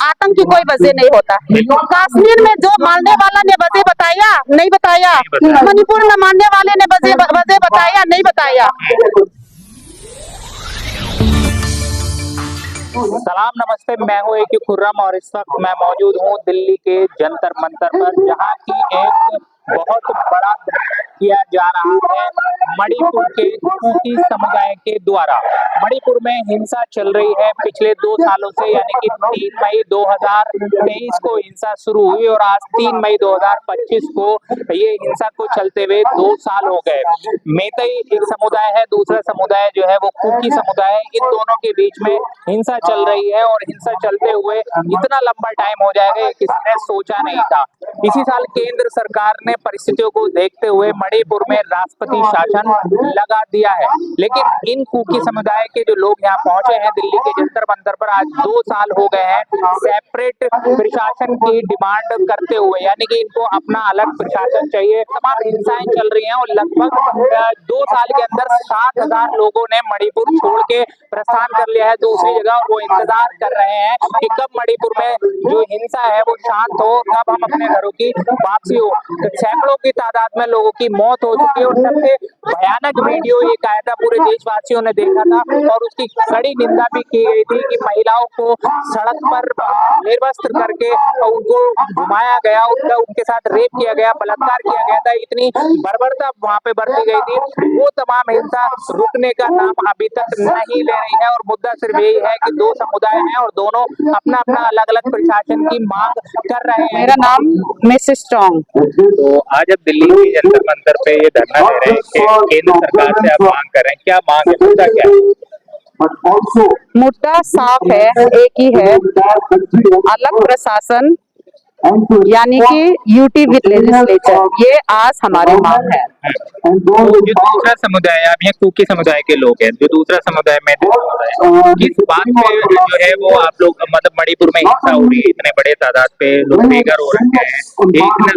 आतंक की कोई वजह नहीं होता। कश्मीर में जो मारने वाला ने वजह बताया, नहीं बताया। मणिपुर में मारने वाले ने वजह बताया, नहीं बताया। सलाम, नमस्ते। मैं हूँ एक खुर्रम और इस वक्त मैं मौजूद हूँ दिल्ली के जंतर मंतर पर, जहाँ की एक बहुत बड़ा किया जा रहा है मणिपुर के कुकी समुदाय के द्वारा। मणिपुर में हिंसा चल रही है पिछले 2 सालों से, यानी कि 3 मई 2023 को हिंसा शुरू हुई और आज 3 मई 2025 को ये हिंसा को चलते हुए 2 साल हो गए। मेतई एक समुदाय है, दूसरा समुदाय जो है वो कुकी समुदाय है। इन दोनों के बीच में हिंसा चल रही है और हिंसा चलते हुए इतना लंबा टाइम हो जाएगा किसी ने सोचा नहीं था। इसी साल केंद्र सरकार ने परिस्थितियों को देखते हुए मणिपुर में राष्ट्रपति शासन लगा दिया है, लेकिन इन कुकी समुदाय के जो लोग यहाँ पहुंचे हैं दिल्ली के जंतर मंतर पर, आज 2 साल हो गए हैं सेपरेट प्रशासन की डिमांड करते हुए, यानी कि इनको अपना अलग प्रशासन चाहिए। तमाम हिंसाएं चल रही हैं और लगभग 2 साल के अंदर 7,000 लोगों ने मणिपुर छोड़ के प्रस्थान कर लिया है दूसरी जगह, और वो इंतजार कर रहे हैं कि कब मणिपुर में जो हिंसा है वो शांत हो, कब हम अपने घरों की वापसी हो। तो सैकड़ों की तादाद में लोगों की मौत हो चुकी है और सबसे भयानक वीडियो एक आया था, पूरे देशवासियों ने देखा था और उसकी कड़ी निंदा भी की गई थी कि महिलाओं को सड़क पर निर्वस्त्र करके उनको घुमाया गया, उनके साथ रेप किया गया, बलात्कार किया गया था। इतनी बर्बरता वहां पे बरती गई थी। वो तमाम हिंसा रुकने का नाम अभी तक नहीं ले रही है और मुद्दा सिर्फ यही है कि 2 समुदाय हैं और दोनों अपना अपना अलग अलग प्रशासन की मांग कर रहे हैं। मेरा नाम मिसेस स्ट्रॉन्ग। तो आज अब दिल्ली के जंतर मंतर पे ये धरना दे रहे हैं कि केंद्र सरकार से आप मांग कर रहे हैं, क्या मांग है, मुद्दा क्या है? मुद्दा साफ है, एक ही है, अलग प्रशासन, यानी कि यूटी विद लेजिस्लेचर। ये आज हमारी मांग है। तो जो दूसरा समुदाय है, अब ये कुकी समुदाय के लोग हैं, जो दूसरा समुदाय में किस बात पे जो है वो आप लोग, मतलब मणिपुर में हिंसा हो रही है, इतने बड़े तादाद पे लोग बेघर हो रखे हैं,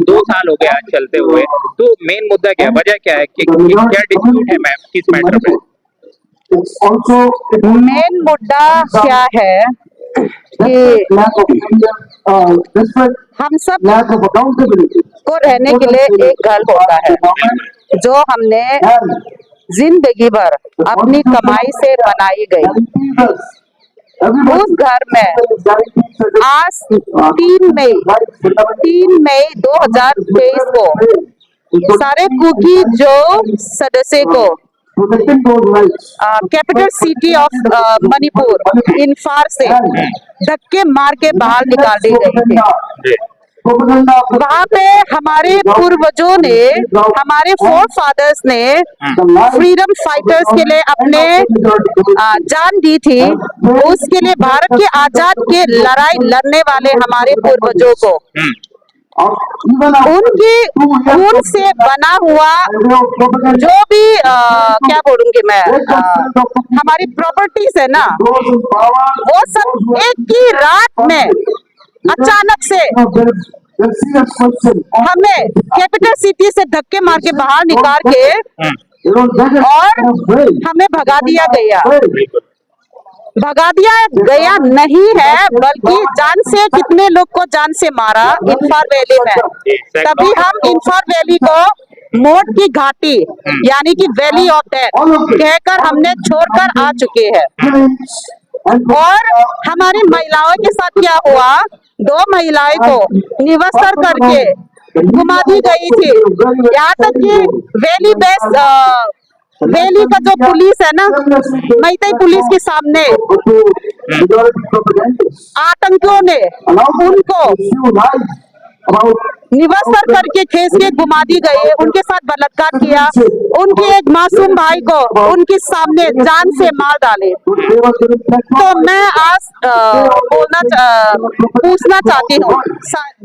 2 साल हो गए आज चलते हुए, तो मेन मुद्दा क्या, वजह क्या है कि क्या डिस्प्यूट है मैम, किस मैटर पे? मेन मुद्दा क्या है कि हम सब को रहने के लिए एक घर होता है जो हमने जिंदगी भर अपनी कमाई से बनाई गई। उस घर में आज 3 मई 2023 को सारे कुकी जो सदस्य को capital city of Manipur Imphal से धक्के मार के बाहर निकाल दी गई थी। वहाँ पे हमारे पूर्वजों ने, हमारे फोर फादर्स ने फ्रीडम फाइटर्स के लिए अपने जान दी थी। उसके लिए भारत के आजाद के लड़ाई लड़ने वाले हमारे पूर्वजों को उनकी खून से बना हुआ जो भी क्या बोलूंगी मैं, हमारी प्रॉपर्टीज है ना, वो सब एक ही रात में अचानक से हमें कैपिटल सिटी से धक्के मार के बाहर निकाल के और हमें भगा दिया गया नहीं है, बल्कि जान से कितने लोग को जान से मारा इम्फाल वैली में। तभी हम इम्फाल वैली को मौत की घाटी यानी कि वैली ऑफ डेथ कहकर हमने छोड़कर आ चुके हैं। और हमारी महिलाओं के साथ क्या हुआ, 2 महिलाएं को निवस्त्र करके घुमा दी गई थी। यहाँ तक कि वैली का जो पुलिस है ना, मैतई पुलिस के सामने आतंकियों ने उनको निवस्त्र करके खींच के घुमा दी गई, उनके साथ बलात्कार किया, उनके एक मासूम भाई को उनके सामने जान से मार डाले। तो मैं आज पूछना चाहती हूँ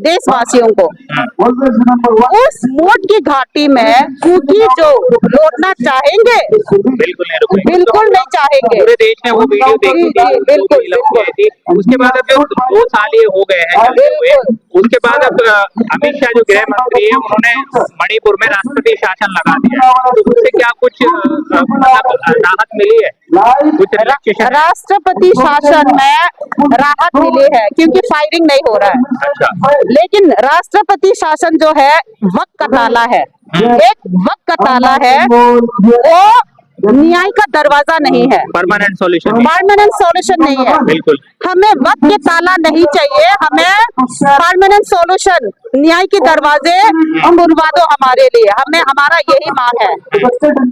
देशवासियों को, उस मौत की घाटी में कुकी जो लौटना चाहेंगे? बिल्कुल नहीं चाहेंगे। पूरे देश ने वो वीडियो देखी थी, बिल्कुल। उसके बाद अब जो 2 साल ये हो गए हैं, उसके बाद अब अमित शाह जो गृह मंत्री है उन्होंने मणिपुर में राष्ट्रपति शासन लगा दिया है, तो उससे क्या कुछ मतलब राहत मिली है, कुछ रिलैक्सेशन है? राष्ट्रपति शासन में राहत मिली है क्योंकि फायरिंग नहीं हो रहा है। अच्छा। लेकिन राष्ट्रपति शासन जो है वक्त का ताला है, एक वक्त का ताला है, वो न्याय का दरवाजा नहीं है, परमानेंट सॉल्यूशन परमानेंट सॉल्यूशन नहीं है। बिल्कुल। हमें वक्त के ताला नहीं चाहिए, हमें परमानेंट सॉल्यूशन, न्याय के दरवाजे खुलवा दो हमारे लिए, हमें हमारा यही मांग है।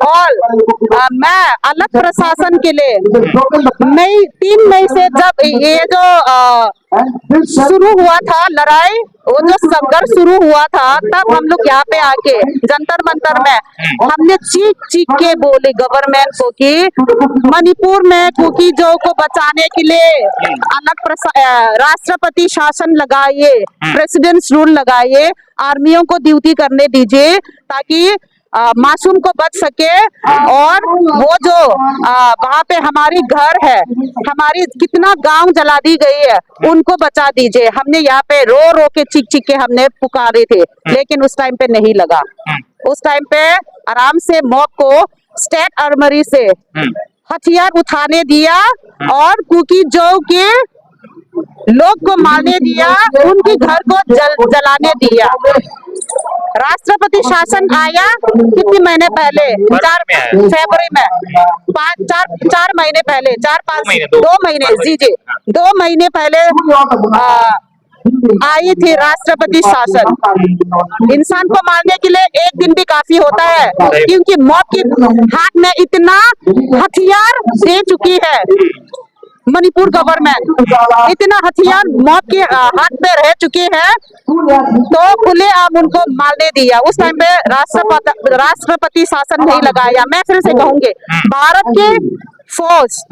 और मैं अलग प्रशासन के लिए 3 मई से जब ये जो शुरू हुआ था लड़ाई, वो जो संघर्ष शुरू हुआ था, तब हम लोग यहाँ पे आके जंतर मंतर में हमने चीख चीख के बोले गवर्नमेंट को कि मणिपुर में कुकीजों को बचाने के लिए अलग राष्ट्रपति शासन लगाइए, प्रेसिडेंट्स रूल लगाइए, आर्मियों को ड्यूटी करने दीजिए ताकि मासूम को बच सके। और वो जो वहाँ पे हमारी घर है, हमारी कितना गांव जला दी गई है, उनको बचा दीजिए। हमने यहाँ पे रो रो के चीख चीख के हमने पुकारे थे, लेकिन उस टाइम पे नहीं लगा। उस टाइम पे आराम से मॉब को स्टेट आर्मरी से हथियार उठाने दिया और कुकीजों के लोग को मारने दिया, उनके घर को जलाने दिया। राष्ट्रपति शासन आया कितने महीने पहले, 4 फरवरी में, 4 महीने पहले, 2 महीने, जी 2 महीने पहले आई थी राष्ट्रपति शासन। इंसान को मारने के लिए एक दिन भी काफी होता है, क्योंकि मौत के हाथ में इतना हथियार दे चुकी है मणिपुर गवर्नमेंट, इतना हथियार मौत के हाथ पे रह चुके हैं, तो खुलेआम उनको मारने दिया। उस टाइम पे राष्ट्रपति शासन नहीं लगाया। मैं फिर से कहूंगी, भारत के फौज,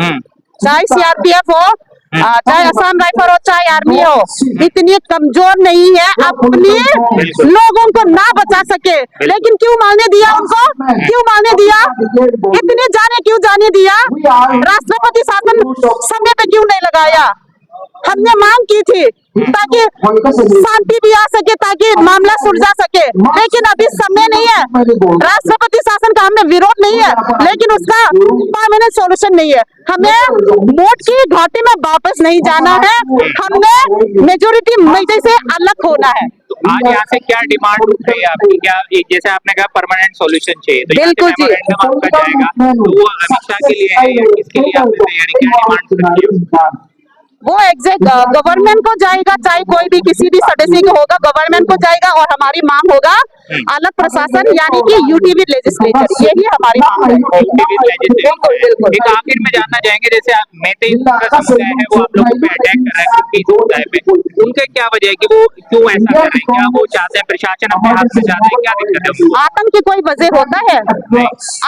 चाहे सीआरपीएफ हो, चाहे असम राइफल हो, चाहे आर्मी हो, इतनी कमजोर नहीं है अपने लोगों को ना बचा सके। लेकिन क्यों मारने दिया उनको, क्यों मारने दिया, इतने जाने क्यों जाने दिया? राष्ट्रपति शासन समय पे क्यों नहीं लगाया? हमने मांग की थी ताकि शांति भी आ सके, ताकि मामला सुलझा सके, लेकिन अभी समय नहीं है। राष्ट्रपति शासन का हमें विरोध नहीं है, लेकिन उसका परमानेंट सॉल्यूशन नहीं है। हमें वोट की घाटी में वापस नहीं जाना है, हमें मेजोरिटी से अलग होना है। आज यहाँ से क्या डिमांड उठ रही है आपकी? क्या जैसे आपने कहा परमानेंट सॉल्यूशन चाहिए, तो बिल्कुल जी, आपका जाएगा तो वो अमित शाह के लिए है या किसके लिए आपने तैयारी, क्या डिमांड रखी है? वो एग्जैक्ट गवर्नमेंट को जाएगा, चाहे कोई भी किसी भी सदस्य को होगा, गवर्नमेंट को जाएगा। और हमारी मांग होगा अलग प्रशासन, यानी कि यूटी विद लेजिस्लेचर, यही हमारी मांग है। बिल्कुल बिल्कुल। एक आखिर में जानना चाहेंगे, जैसे आप मेते समुदाय है वो आप लोगों पे अटैक कर रहा है किस समुदाय पे, उनके क्या वजह है कि वो क्यों ऐसा कर रहे हैं? क्या वो चाहते हैं प्रशासन अपने हाथ में चाहते हैं, क्या दिक्कत है? आतंक की कोई वजह होता है?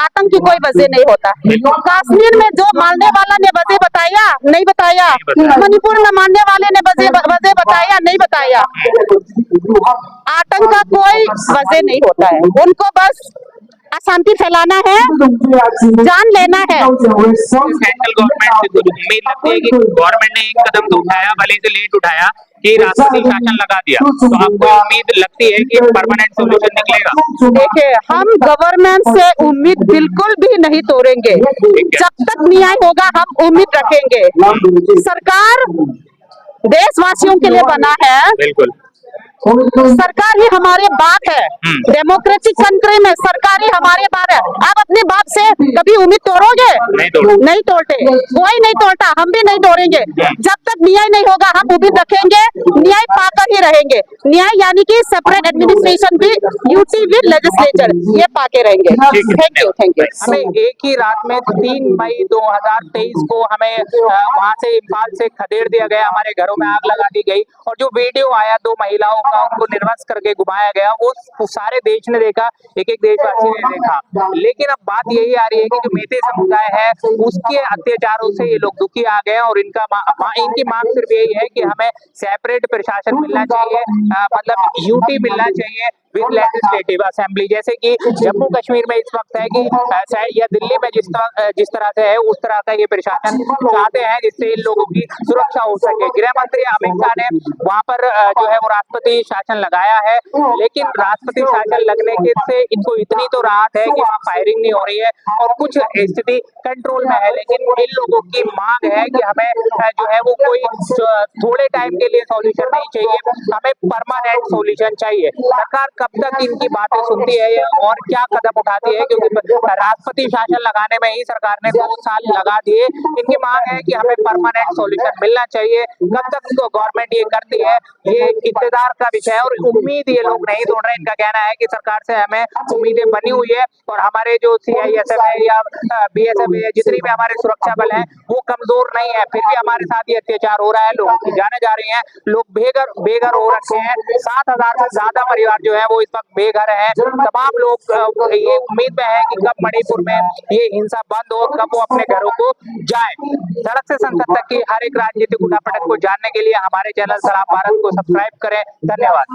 आतंक की कोई वजह नहीं होता। कश्मीर में जो मारने वाला ने वजह बताया, नहीं बताया। मणिपुर में मारने वाले ने वजह बताया, नहीं बताया। आतंक का कोई वजह नहीं होता है, उनको बस अशांति फैलाना है, जान लेना है। सेंट्रल गवर्नमेंट से कुछ उम्मीद लगती है कि गवर्नमेंट ने एक कदम तो उठाया, भले से लेट उठाया, कि राष्ट्रपति शासन लगा दिया, तो आपको उम्मीद लगती है कि परमानेंट सॉल्यूशन निकलेगा? देखिए, हम गवर्नमेंट से उम्मीद बिल्कुल भी नहीं तोड़ेंगे। जब तक न्याय होगा हम उम्मीद रखेंगे। सरकार देशवासियों के लिए बना है, बिल्कुल। सरकार ही हमारे बाप है। डेमोक्रेटिक कंट्री में सरकार ही हमारे बाप है। आप अपने बाप से कभी उम्मीद तोड़ोगे? नहीं तोड़ते, कोई नहीं तोड़ता, हम भी नहीं तोड़ेंगे। जब तक न्याय नहीं होगा हम उम्मीद रखेंगे, न्याय पाकर ही रहेंगे। न्याय यानी कि सेपरेट एडमिनिस्ट्रेशन भी, यूटी विद लेजिस्लेचर, ये पाके रहेंगे। Thank you. हमें एक ही रात में 3 मई 2023 को हमें वहाँ से इम्फाल से खदेड़ दिया गया, हमारे घरों में आग लगा दी गई, और जो वीडियो आया 2 महिलाओं का, उनको निर्वस्त्र करके घुमाया गया, वो सारे देश ने देखा, एक एक देशवासी ने देखा। लेकिन अब बात यही आ रही है कि जो मेते समुदाय है उसके अत्याचारों से ये लोग दुखी आ गए, और इनकी मांग सिर्फ यही है कि हमें सेपरेट प्रशासन मिलना चाहिए, मतलब यूटी मिलना चाहिए, विद लेजिस्लेटिव असेंबली। जैसे कि जम्मू कश्मीर में इस वक्त है कि या दिल्ली में जिस तरह से है उस तरह का ये प्रशासन चाहते हैं जिससे इन लोगों की सुरक्षा हो सके। गृह मंत्री अमित शाह ने वहां पर जो है वो राष्ट्रपति शासन लगाया है, लेकिन राष्ट्रपति शासन लगने के से इनको इतनी तो राहत है कि वहाँ फायरिंग नहीं हो रही है और कुछ स्थिति कंट्रोल में है। लेकिन इन लोगों की मांग है कि हमें जो है वो कोई थोड़े टाइम के लिए सॉल्यूशन नहीं चाहिए, हमें परमानेंट सॉल्यूशन चाहिए। सरकार कब तक इनकी बातें सुनती है और क्या कदम उठाती है, क्योंकि राष्ट्रपति शासन लगाने में ही सरकार ने 2 साल लगा दिए। इनकी मांग है कि हमें परमानेंट सॉल्यूशन मिलना चाहिए। कब तक तो गवर्नमेंट ये करती है, ये इक़्तिदार का विषय है और उम्मीद ये लोग नहीं तोड़ रहे। इनका कहना है कि सरकार से हमें उम्मीदें बनी हुई है और हमारे जो CISF है या BSF है, जितनी भी हमारे सुरक्षा बल है वो कमजोर नहीं है, फिर भी हमारे साथ ये अत्याचार हो रहा है, लोगों की जाने जा रही हैं, लोग बेघर हो रखे हैं। 7,000 से ज्यादा परिवार जो है वो इस वक्त बेघर है। तमाम लोग ये उम्मीद में है कि कब मणिपुर में ये हिंसा बंद हो, कब वो अपने घरों को जाए। सड़क से संसद तक की हर एक राजनीतिक उठापटक को जानने के लिए हमारे चैनल सलाम भारत को सब्सक्राइब करें। धन्यवाद।